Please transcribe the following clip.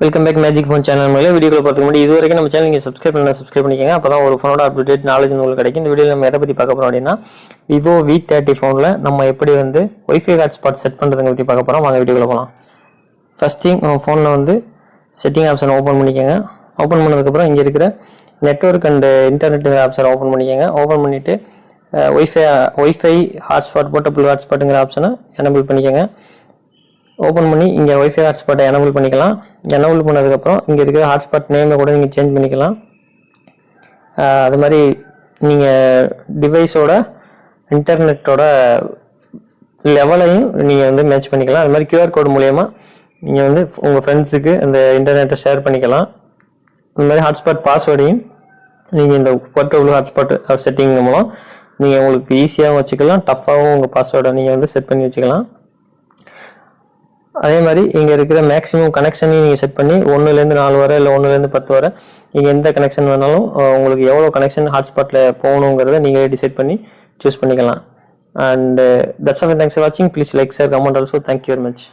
Welcome back magic phone channel மூலம் வீடியோக்குள்ள பார்த்துக்க முடியும். இது வரைக்கும் நம்ம சேனல் நீங்கள் சப்ஸ்கிரைப் பண்ணிக்கோங்க. அப்போ தான் ஒரு ஃபோனோட அப்டேட் நாலேஜ் உங்களுக்கு கிடைக்கும். இந்த வீடியோவில் நம்ம எதை பற்றி பார்க்க போகிறோம் அப்படின்னா, விவோ V30 ஃபோனில் நம்ம எப்படி வந்து ஒய்ஃபை ஹாட்ஸ்பாட் செட் பண்ணுறதுங்க பற்றி பார்க்க போகிறோம். வாங்க வீடியோக்குள்ள போகலாம். ஃபர்ஸ்ட் திங், ஃபோனில் வந்து செட்டிங் ஆப்ஷன் ஓப்பன் பண்ணிக்கோங்க. ஓப்பன் பண்ணதுக்கப்புறம் இங்கே இருக்கிற நெட்வொர்க் அண்ட் இன்டர்நெட் ஆப்ஷனை ஓப்பன் பண்ணிக்கோங்க. ஓப்பன் பண்ணிவிட்டு ஒய்ஃபை ஹாட்ஸ்பாட் போர்ட்டபிள் ஹாட்ஸ்பாட்டுங்கிற ஆப்ஷனை எனபிள் பண்ணிக்கோங்க. ஓப்பன் பண்ணி இங்கே ஒய்ஃபை ஹாட்ஸ்பாட்டை எனபிள் பண்ணிக்கலாம். எனபிள் பண்ணதுக்கப்புறம் இங்கே இருக்கிற ஹாட்ஸ்பாட் நேமை கூட நீங்கள் சேஞ்ச் பண்ணிக்கலாம். அது மாதிரி நீங்கள் டிவைஸோட இன்டர்நெட்டோட லெவலையும் நீங்கள் வந்து மேட்ச் பண்ணிக்கலாம். அது மாதிரி QR கோட் மூலயமா நீங்கள் வந்து உங்கள் ஃப்ரெண்ட்ஸுக்கு அந்த இன்டர்நெட்டை ஷேர் பண்ணிக்கலாம். இந்த மாதிரி ஹாட்ஸ்பாட் பாஸ்வேர்டையும் நீங்கள் இந்த போர்ட்டபிள் ஹாட்ஸ்பாட் செட்டிங் மூலம் நீங்கள் உங்களுக்கு ஈஸியாகவும் வச்சுக்கலாம், டஃப்பாகவும் உங்கள் பாஸ்வேர்டை நீங்கள் வந்து செட் பண்ணி வச்சுக்கலாம். அதே மாதிரி இங்கே இருக்கிற மேக்ஸிமம் கனெக்ஷனையும் நீங்கள் செட் பண்ணி 1லேருந்து 4 வரை இல்லை 1லேருந்து 10 வரை நீங்கள் எந்த கனெக்ஷன் வேணாலும் உங்களுக்கு எவ்வளோ கனெக்ஷன் ஹாட்ஸ்பாட்டில் போகணுங்கிறத நீங்களே டிசைட் பண்ணி சூஸ் பண்ணிக்கலாம். And that's all. Thanks for வாட்சிங். Please like, share, comment also. Thank you very much.